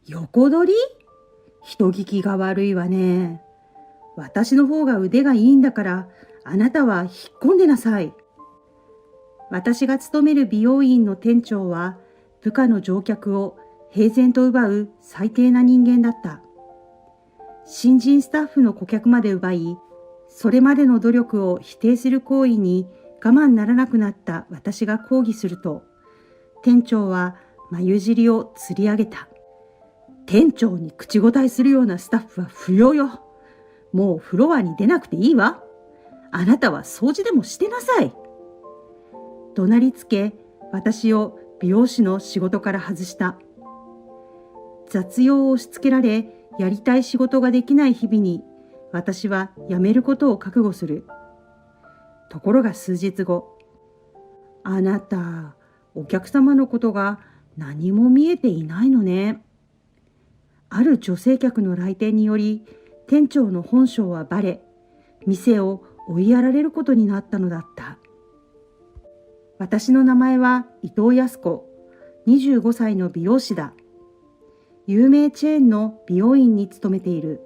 横取り？人聞きが悪いわね。私の方が腕がいいんだから、あなたは引っ込んでなさい。私が勤める美容院の店長は、部下の乗客を平然と奪う最低な人間だった。新人スタッフの顧客まで奪い、それまでの努力を否定する行為に我慢ならなくなった私が抗議すると、店長は眉尻をつり上げた。店長に口答えするようなスタッフは不要よ。もうフロアに出なくていいわ。あなたは掃除でもしてなさい。怒鳴りつけ、私を美容師の仕事から外した。雑用を押し付けられ、やりたい仕事ができない日々に、私は辞めることを覚悟する。ところが数日後、あなた、お客様のことが何も見えていないのね。ある女性客の来店により、店長の本性はバレ、店を追いやられることになったのだった。私の名前は伊藤康子、25歳の美容師だ。有名チェーンの美容院に勤めている。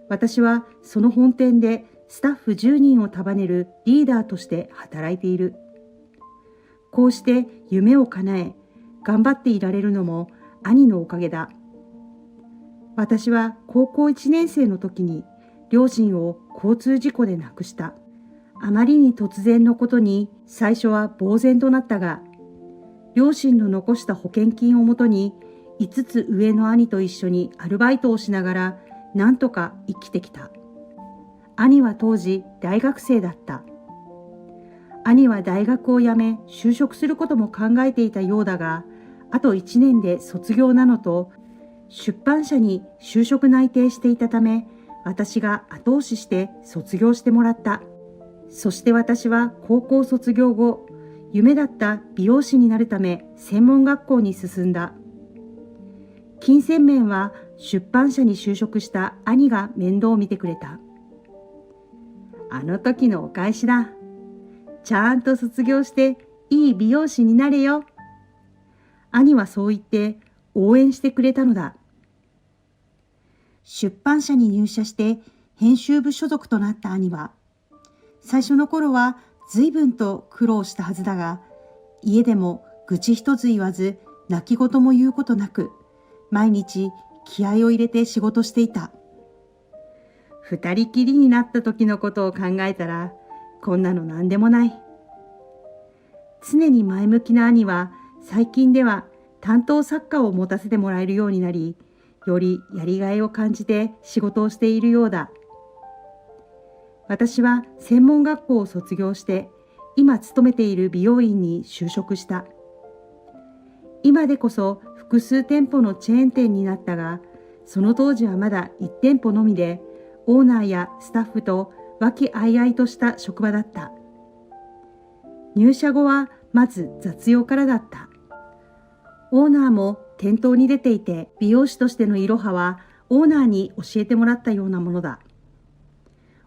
私はその本店でスタッフ10人を束ねるリーダーとして働いている。こうして夢を叶え、頑張っていられるのも兄のおかげだ。私は高校1年生の時に両親を交通事故で亡くした。あまりに突然のことに最初は呆然となったが、両親の残した保険金をもとに5つ上の兄と一緒にアルバイトをしながらなんとか生きてきた。兄は当時大学生だった。兄は大学を辞め就職することも考えていたようだが、あと1年で卒業なのと、出版社に就職内定していたため、私が後押しして卒業してもらった。そして私は高校卒業後、夢だった美容師になるため専門学校に進んだ。金銭面は出版社に就職した兄が面倒を見てくれた。あの時のお返しだ。ちゃんと卒業していい美容師になれよ。兄はそう言って応援してくれたのだ。出版社に入社して編集部所属となった兄は、最初の頃は随分と苦労したはずだが、家でも愚痴一つ言わず、泣き言も言うことなく、毎日気合を入れて仕事していた。二人きりになった時のことを考えたら、こんなの何でもない。常に前向きな兄は、最近では担当作家を持たせてもらえるようになり、よりやりがいを感じて仕事をしているようだ。私は専門学校を卒業して、今勤めている美容院に就職した。今でこそ複数店舗のチェーン店になったが、その当時はまだ1店舗のみで、オーナーやスタッフと和気あいあいとした職場だった。入社後はまず雑用からだった。オーナーも店頭に出ていて、美容師としてのいろははオーナーに教えてもらったようなものだ。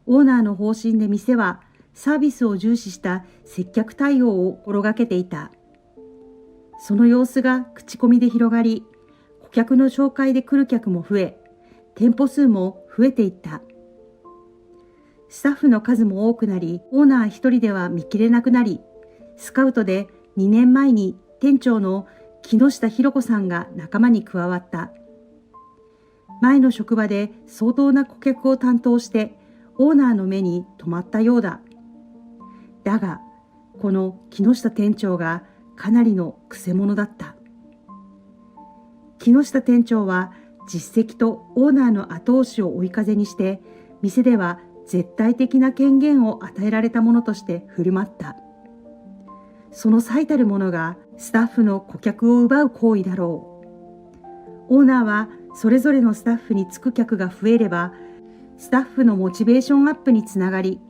オーナーの方針で店はサービスを重視した接客対応を心がけていた。その様子が口コミで広がり、顧客の紹介で来る客も増え、店舗数も増えていった。スタッフの数も多くなり、オーナー一人では見切れなくなり、スカウトで2年前に店長の木下博子さんが仲間に加わった。前の職場で相当な顧客を担当して、オーナーの目に留まったようだ。だが、この木下店長がかなりのくせ者だった。木下店長は実績とオーナーの後押しを追い風にして、店では絶対的な権限を与えられたものとして振る舞った。その最たるものがスタッフの顧客を奪う行為だろう。オーナーはそれぞれのスタッフにつく客が増えれば、スタッフのモチベーションアップにつながり、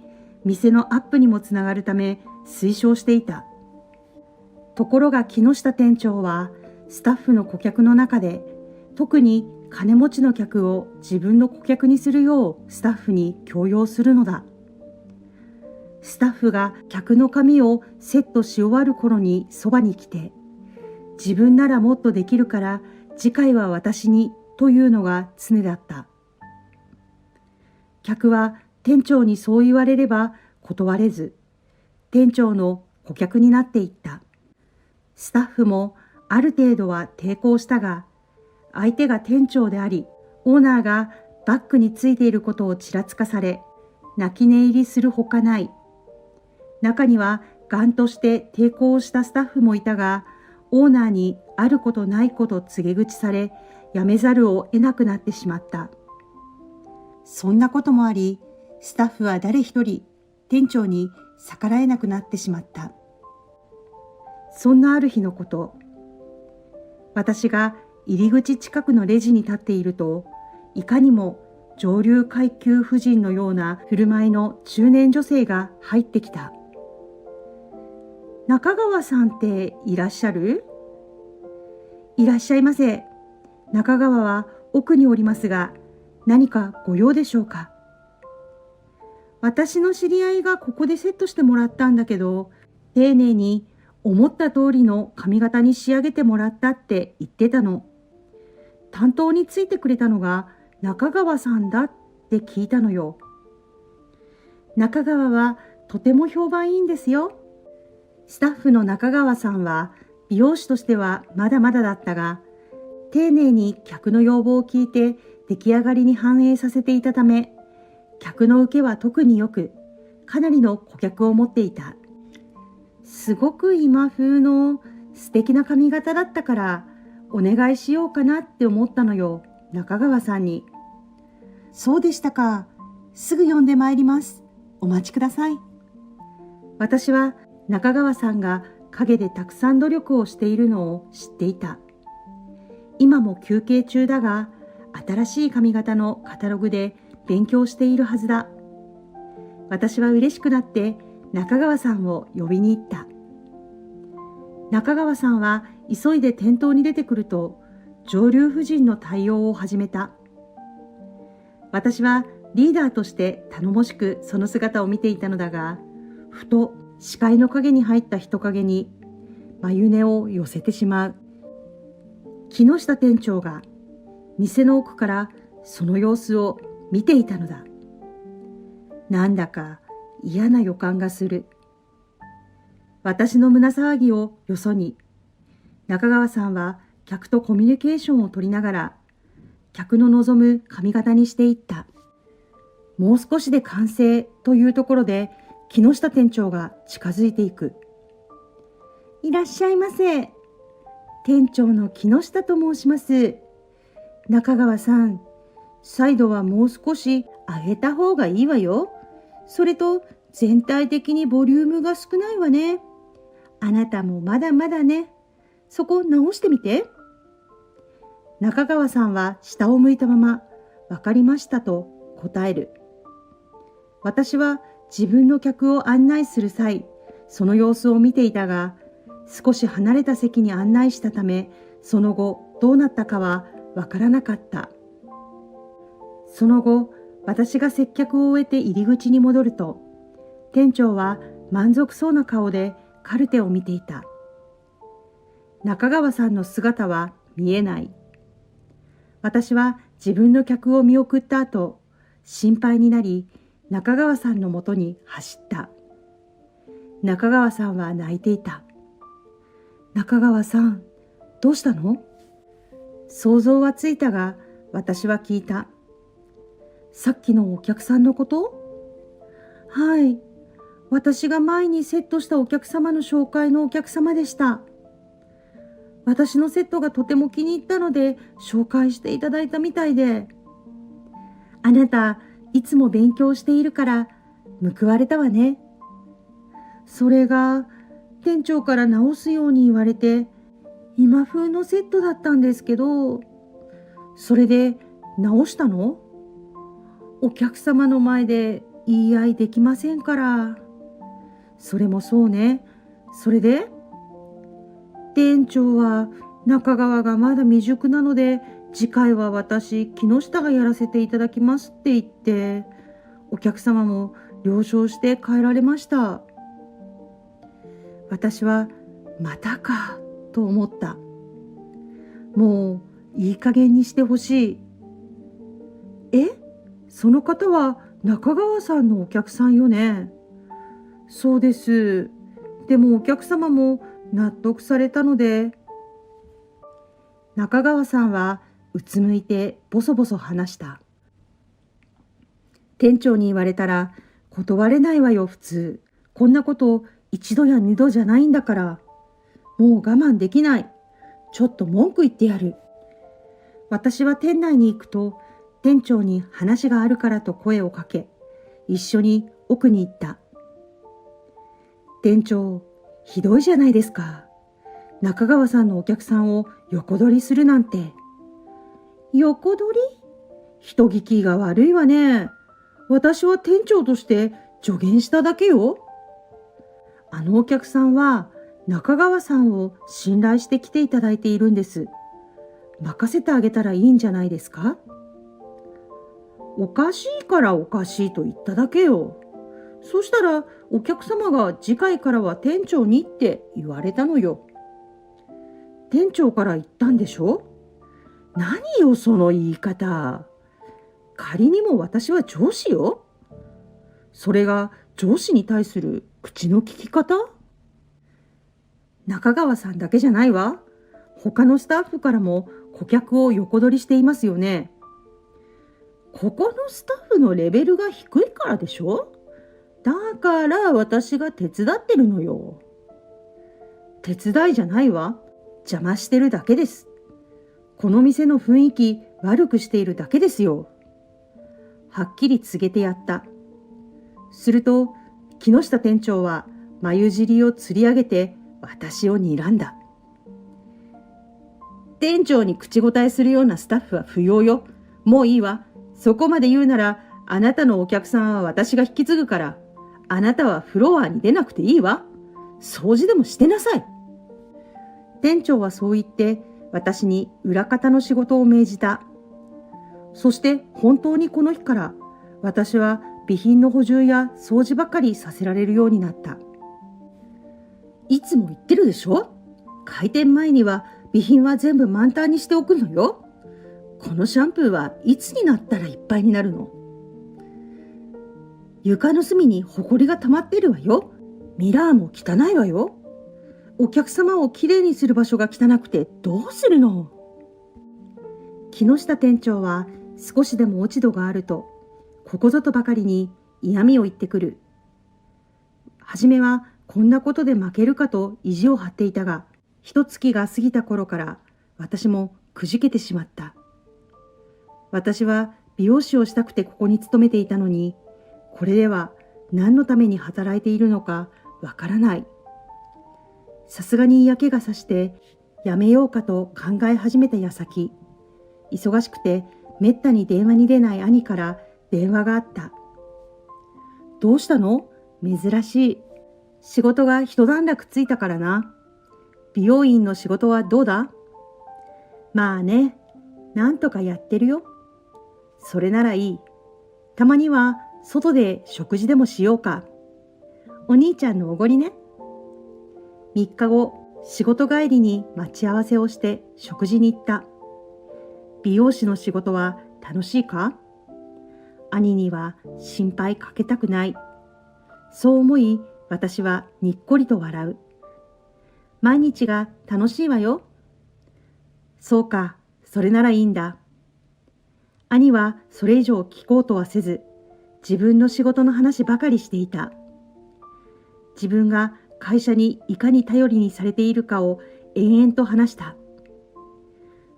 店のアップにもつながるため推奨していた。ところが木下店長は、スタッフの顧客の中で、特に金持ちの客を自分の顧客にするようスタッフに強要するのだ。スタッフが客の髪をセットし終わる頃にそばに来て、自分ならもっとできるから次回は私にというのが常だった。客は店長にそう言われれば断れず、店長の顧客になっていった。スタッフもある程度は抵抗したが、相手が店長であり、オーナーがバックについていることをちらつかされ、泣き寝入りするほかない。中にはガンとして抵抗したスタッフもいたが、オーナーにあることないこと告げ口され、辞めざるを得なくなってしまった。そんなこともあり、スタッフは誰一人店長に逆らえなくなってしまった。そんなある日のこと、私が入り口近くのレジに立っていると、いかにも上流階級婦人のような振る舞いの中年女性が入ってきた。中川さんっていらっしゃる？いらっしゃいませ。中川は奥におりますが、何かご用でしょうか？私の知り合いがここでセットしてもらったんだけど、丁寧に思った通りの髪型に仕上げてもらったって言ってたの。担当についてくれたのが中川さんだって聞いたのよ。中川はとても評判いいんですよ。スタッフの中川さんは美容師としてはまだまだだったが、丁寧に客の要望を聞いて出来上がりに反映させていたため、客の受けは特によく、かなりの顧客を持っていた。すごく今風の素敵な髪型だったから、お願いしようかなって思ったのよ、中川さんに。そうでしたか。すぐ呼んでまいります。お待ちください。私は中川さんが陰でたくさん努力をしているのを知っていた。今も休憩中だが、新しい髪型のカタログで勉強しているはずだ。私は嬉しくなって中川さんを呼びに行った。中川さんは急いで店頭に出てくると、上流婦人の対応を始めた。私はリーダーとして頼もしくその姿を見ていたのだが、ふと視界の影に入った人影に眉根を寄せてしまう。木下店長が店の奥からその様子を見ていたのだ。なんだか嫌な予感がする。私の胸騒ぎをよそに、中川さんは客とコミュニケーションを取りながら、客の望む髪型にしていった。もう少しで完成というところで、木下店長が近づいていく。いらっしゃいませ。店長の木下と申します。中川さん、サイドはもう少し上げた方がいいわよ。それと全体的にボリュームが少ないわね。あなたもまだまだね。そこ直してみて。中川さんは下を向いたまま、わかりましたと答える。私は自分の客を案内する際、その様子を見ていたが、少し離れた席に案内したため、その後どうなったかはわからなかった。その後、私が接客を終えて入り口に戻ると、店長は満足そうな顔でカルテを見ていた。中川さんの姿は見えない。私は自分の客を見送った後、心配になり、中川さんのもとに走った。中川さんは泣いていた。中川さん、どうしたの？想像はついたが、私は聞いた。さっきのお客さんのこと？はい。私が前にセットしたお客様の紹介のお客様でした。私のセットがとても気に入ったので紹介していただいたみたいで。あなた、いつも勉強しているから報われたわね。それが店長から直すように言われて、今風のセットだったんですけど、それで直したの？お客様の前で言い合いできませんから。それもそうね。それで店長は中川がまだ未熟なので、次回は私、木下がやらせていただきますって言って、お客様も了承して帰られました。私はまたかと思った。もういい加減にしてほしい。え、その方は中川さんのお客さんよね。そうです。でもお客様も納得されたので。中川さんはうつむいてボソボソ話した。店長に言われたら断れないわよ普通。こんなこと一度や二度じゃないんだから。もう我慢できない。ちょっと文句言ってやる。私は店内に行くと店長に話があるからと声をかけ、一緒に奥に行った。店長、ひどいじゃないですか。中川さんのお客さんを横取りするなんて。横取り？人聞きが悪いわね。私は店長として助言しただけよ。あのお客さんは中川さんを信頼して来ていただいているんです。任せてあげたらいいんじゃないですか？おかしいからおかしいと言っただけよ。そしたらお客様が次回からは店長にって言われたのよ。店長から言ったんでしょ？何よその言い方。仮にも私は上司よ。それが上司に対する口の利き方？中川さんだけじゃないわ。他のスタッフからも顧客を横取りしていますよね。ここのスタッフのレベルが低いからでしょ？だから私が手伝ってるのよ。手伝いじゃないわ。邪魔してるだけです。この店の雰囲気悪くしているだけですよ。はっきり告げてやった。すると木下店長は眉尻をつり上げて私を睨んだ。店長に口答えするようなスタッフは不要よ。もういいわ。そこまで言うならあなたのお客さんは私が引き継ぐから、あなたはフロアに出なくていいわ。掃除でもしてなさい。店長はそう言って私に裏方の仕事を命じた。そして本当にこの日から私は備品の補充や掃除ばかりさせられるようになった。いつも言ってるでしょ？開店前には備品は全部満タンにしておくのよ。このシャンプーはいつになったらいっぱいになるの？床の隅にホコリが溜まってるわよ。ミラーも汚いわよ。お客様をきれいにする場所が汚くてどうするの？木下店長は少しでも落ち度があると、ここぞとばかりに嫌味を言ってくる。はじめはこんなことで負けるかと意地を張っていたが、一月が過ぎた頃から私もくじけてしまった。私は美容師をしたくてここに勤めていたのに、これでは何のために働いているのかわからない。さすがに嫌気がさしてやめようかと考え始めた矢先、忙しくてめったに電話に出ない兄から電話があった。どうしたの？珍しい。仕事が一段落ついたからな。美容院の仕事はどうだ？まあね、なんとかやってるよ。それならいい。たまには外で食事でもしようか。お兄ちゃんのおごりね。3日後、仕事帰りに待ち合わせをして食事に行った。美容師の仕事は楽しいか？兄には心配かけたくない。そう思い、私はにっこりと笑う。毎日が楽しいわよ。そうか、それならいいんだ。兄はそれ以上聞こうとはせず、自分の仕事の話ばかりしていた。自分が会社にいかに頼りにされているかを延々と話した。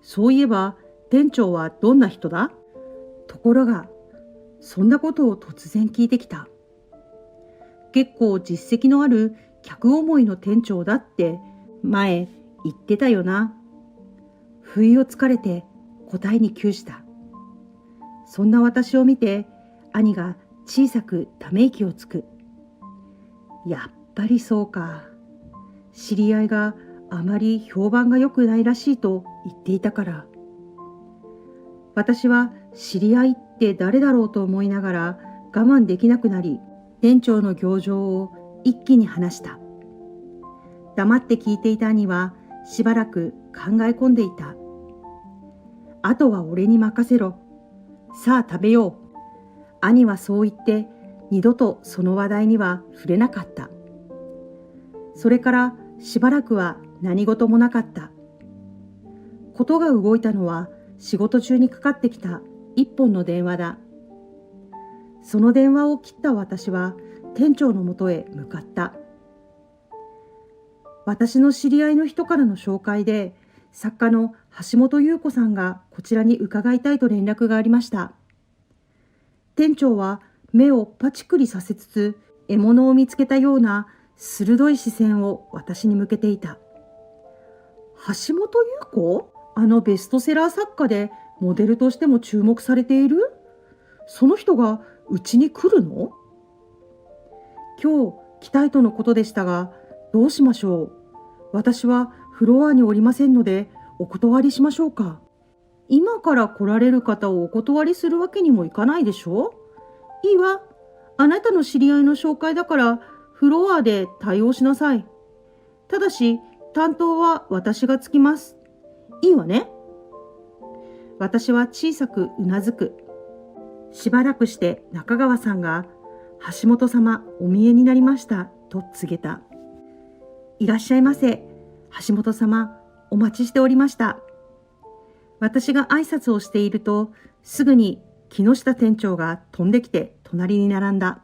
そういえば、店長はどんな人だ？ところが、そんなことを突然聞いてきた。結構実績のある客思いの店長だって前言ってたよな。不意をつかれて答えに窮した。そんな私を見て兄が小さくため息をつく。やっぱりそうか。知り合いがあまり評判が良くないらしいと言っていたから。私は知り合いって誰だろうと思いながら我慢できなくなり、店長の行状を一気に話した。黙って聞いていた兄はしばらく考え込んでいた。あとは俺に任せろ。さあ食べよう。兄はそう言って二度とその話題には触れなかった。それからしばらくは何事もなかった。ことが動いたのは仕事中にかかってきた一本の電話だ。その電話を切った私は店長のもとへ向かった。私の知り合いの人からの紹介で、作家の橋本優子さんがこちらに伺いたいと連絡がありました。店長は目をパチクリさせつつ、獲物を見つけたような鋭い視線を私に向けていた。橋本優子？あのベストセラー作家でモデルとしても注目されている？その人がうちに来るの？今日来たいとのことでしたが、どうしましょう。私はフロアにおりませんので、お断りしましょうか。今から来られる方をお断りするわけにもいかないでしょ？いいわ。あなたの知り合いの紹介だから、フロアで対応しなさい。ただし、担当は私がつきます。いいわね。私は小さくうなずく。しばらくして中川さんが、橋本様お見えになりましたと告げた。いらっしゃいませ。橋本様、お待ちしておりました。私が挨拶をしていると、すぐに木下店長が飛んできて隣に並んだ。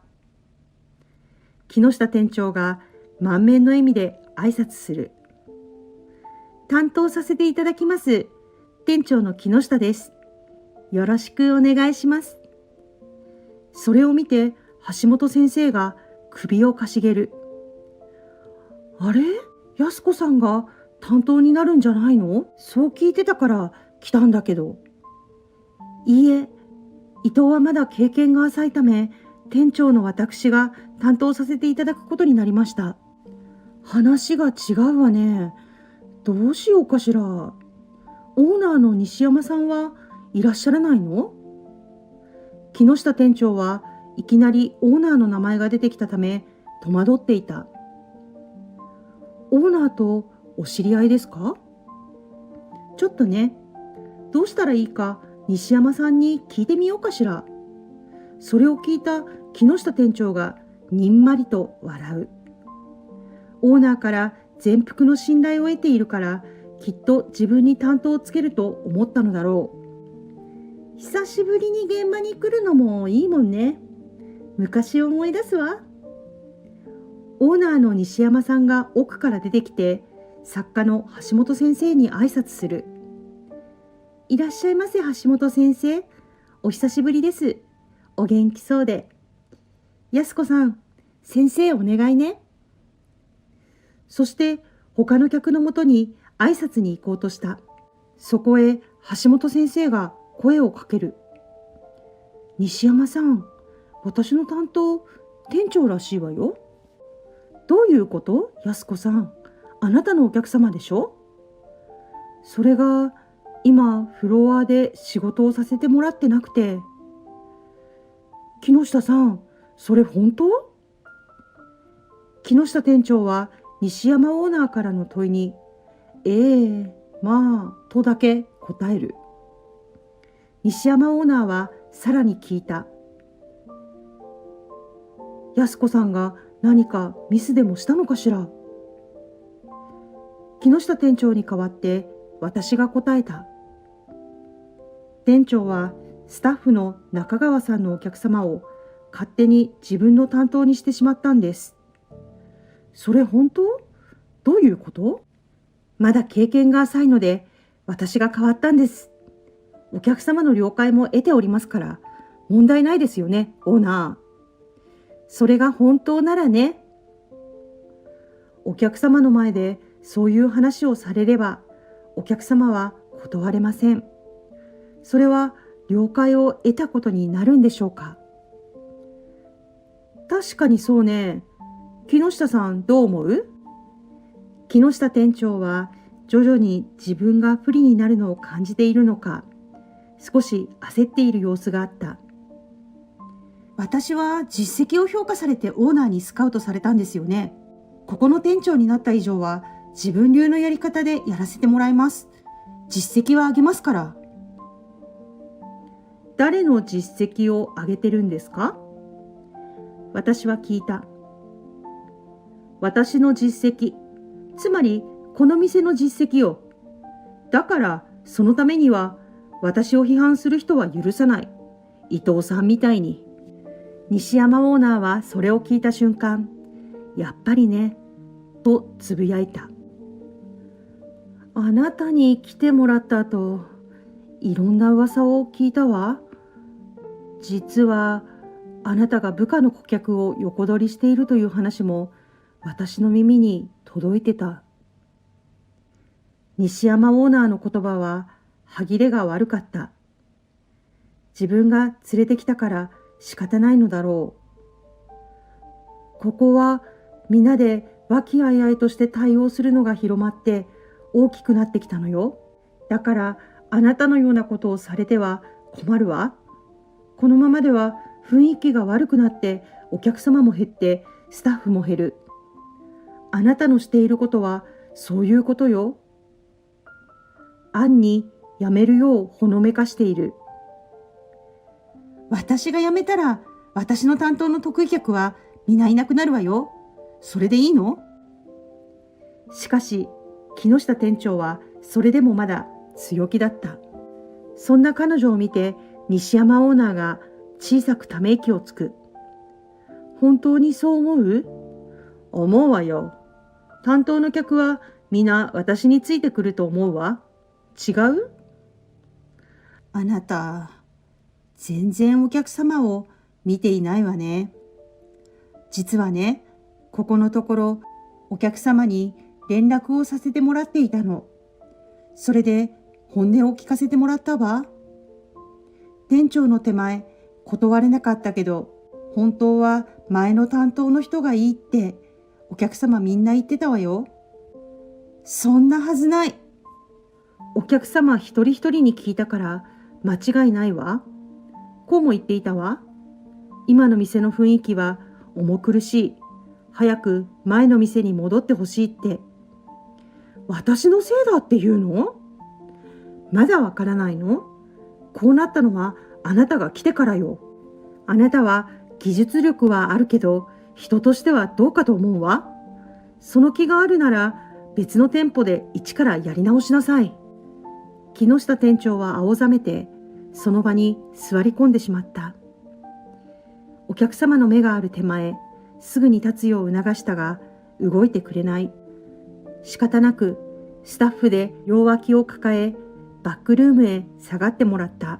木下店長が満面の笑みで挨拶する。担当させていただきます。店長の木下です。よろしくお願いします。それを見て橋本先生が首をかしげる。あれ？安子さんが担当になるんじゃないの？そう聞いてたから来たんだけど。いいえ、伊藤はまだ経験が浅いため、店長の私が担当させていただくことになりました。話が違うわね。どうしようかしら。オーナーの西山さんはいらっしゃらないの？木下店長はいきなりオーナーの名前が出てきたため戸惑っていた。オーナーとお知り合いですか？ちょっとね。どうしたらいいか西山さんに聞いてみようかしら。それを聞いた木下店長がにんまりと笑う。オーナーから全幅の信頼を得ているから、きっと自分に担当をつけると思ったのだろう。久しぶりに現場に来るのもいいもんね。昔を思い出すわ。オーナーの西山さんが奥から出てきて、作家の橋本先生に挨拶する。いらっしゃいませ、橋本先生。お久しぶりです。お元気そうで。安子さん、先生お願いね。そして他の客のもとに挨拶に行こうとした。そこへ橋本先生が声をかける。西山さん、私の担当、店長らしいわよ。どういうこと？安子さん、あなたのお客様でしょ？それが今フロアで仕事をさせてもらってなくて。木下さん、それ本当？木下店長は西山オーナーからの問いに、まあ、とだけ答える。西山オーナーはさらに聞いた。安子さんが何かミスでもしたのかしら。木下店長に代わって私が答えた。店長はスタッフの中川さんのお客様を勝手に自分の担当にしてしまったんです。それ本当？どういうこと？まだ経験が浅いので私が変わったんです。お客様の了解も得ておりますから問題ないですよね、オーナー。それが本当ならね。お客様の前でそういう話をされればお客様は断れません。それは了解を得たことになるんでしょうか。確かにそうね。木下さんどう思う？木下店長は徐々に自分が不利になるのを感じているのか、少し焦っている様子があった。私は実績を評価されてオーナーにスカウトされたんですよね。ここの店長になった以上は自分流のやり方でやらせてもらいます。実績は上げますから。誰の実績を挙げてるんですか？私は聞いた。私の実績、つまりこの店の実績よ。だからそのためには私を批判する人は許さない。伊藤さんみたいに。西山オーナーはそれを聞いた瞬間、やっぱりね、とつぶやいた。あなたに来てもらった後、いろんな噂を聞いたわ。実はあなたが部下の顧客を横取りしているという話も私の耳に届いてた。西山オーナーの言葉は歯切れが悪かった。自分が連れてきたから仕方ないのだろう。ここは皆で和気あいあいとして対応するのが広まって大きくなってきたのよ。だからあなたのようなことをされては困るわ。このままでは雰囲気が悪くなってお客様も減ってスタッフも減る。あなたのしていることはそういうことよ。暗に辞めるようほのめかしている。私が辞めたら私の担当の得意客は皆いなくなるわよ。それでいいの？しかし木下店長はそれでもまだ強気だった。そんな彼女を見て西山オーナーが小さくため息をつく。本当にそう思う？思うわよ。担当の客は皆私についてくると思うわ。違う？あなた、全然お客様を見ていないわね。実はね、ここのところお客様に連絡をさせてもらっていたの。それで本音を聞かせてもらったわ。店長の手前断れなかったけど、本当は前の担当の人がいいってお客様みんな言ってたわよ。そんなはずない。お客様一人一人に聞いたから間違いないわ。こうも言っていたわ。今の店の雰囲気は重苦しい。早く前の店に戻ってほしいって。私のせいだって言うの？まだわからないの？こうなったのはあなたが来てからよ。あなたは技術力はあるけど、人としてはどうかと思うわ。その気があるなら別の店舗で一からやり直しなさい。木下店長は青ざめてその場に座り込んでしまった。お客様の目がある手前、すぐに立つよう促したが動いてくれない。仕方なくスタッフで両脇を抱えバックルームへ下がってもらった。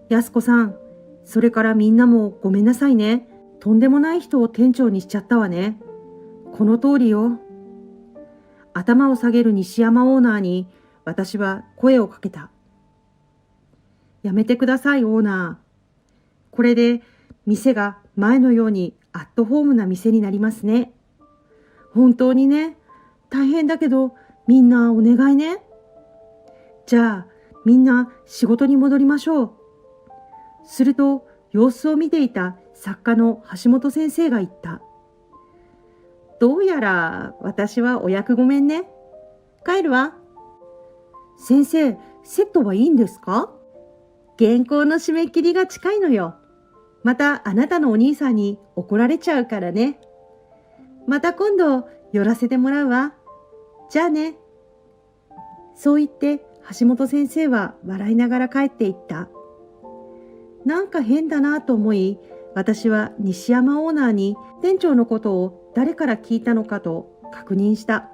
安子さん、それからみんなもごめんなさいね。とんでもない人を店長にしちゃったわね。この通りよ。頭を下げる西山オーナーに私は声をかけた。やめてくださいオーナー。これで店が前のようにアットホームな店になりますね。本当にね、大変だけどみんなお願いね。じゃあみんな仕事に戻りましょう。すると様子を見ていた作家の橋本先生が言った。どうやら私はお役ごめんね。帰るわ。先生、セットはいいんですか？原稿の締め切りが近いのよ。またあなたのお兄さんに怒られちゃうからね。また今度寄らせてもらうわ。じゃあね。そう言って橋本先生は笑いながら帰っていった。なんか変だなと思い、私は西山オーナーに店長のことを誰から聞いたのかと確認した。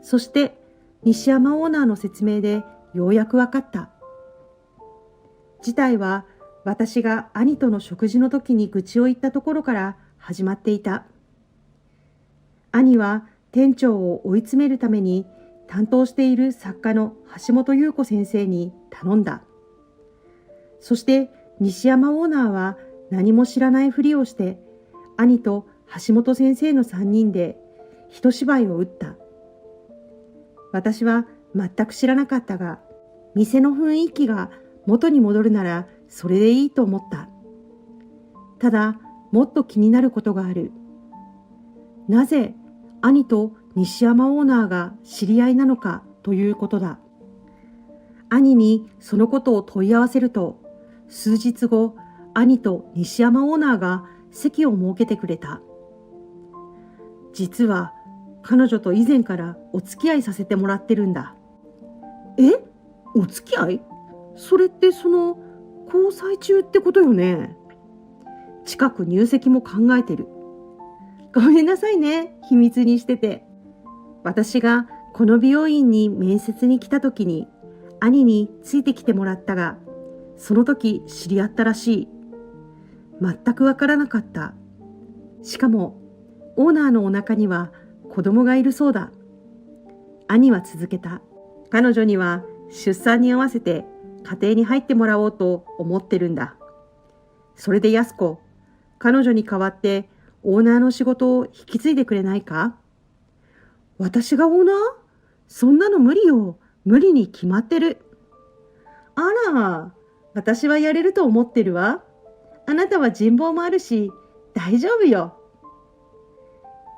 そして西山オーナーの説明でようやく分かった。事態は私が兄との食事の時に愚痴を言ったところから始まっていた。兄は店長を追い詰めるために担当している作家の橋本優子先生に頼んだ。そして西山オーナーは何も知らないふりをして兄と橋本先生の3人で一芝居を打った。私は全く知らなかったが、店の雰囲気が元に戻るならそれでいいと思った。ただもっと気になることがある。なぜ兄と西山オーナーが知り合いなのかということだ。兄にそのことを問い合わせると、数日後、兄と西山オーナーが席を設けてくれた。実は彼女と以前からお付き合いさせてもらってるんだ。え？お付き合い？それって交際中ってことよね。近く入籍も考えてる。ごめんなさいね、秘密にしてて。私がこの美容院に面接に来た時に兄についてきてもらったが、その時知り合ったらしい。全くわからなかった。しかもオーナーのお腹には子供がいるそうだ。兄は続けた。彼女には出産に合わせて家庭に入ってもらおうと思ってるんだ。それで安子、彼女に代わってオーナーの仕事を引き継いでくれないか？私がオーナー？そんなの無理よ。無理に決まってる。あら、私はやれると思ってるわ。あなたは人望もあるし、大丈夫よ。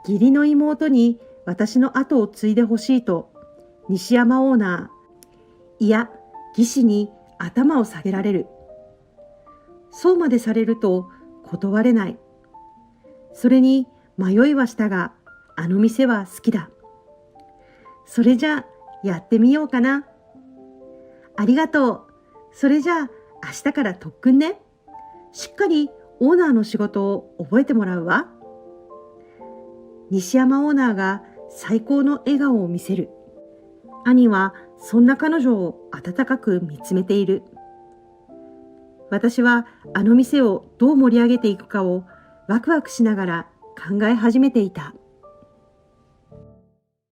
義理の妹に私の後を継いでほしいと、西山オーナー、いや、義士に頭を下げられる。そうまでされると断れない。それに迷いはしたが、あの店は好きだ。それじゃあやってみようかな。ありがとう。それじゃあ明日から特訓ね。しっかりオーナーの仕事を覚えてもらうわ。西山オーナーが最高の笑顔を見せる。兄はそんな彼女を温かく見つめている。私はあの店をどう盛り上げていくかをワクワクしながら考え始めていた。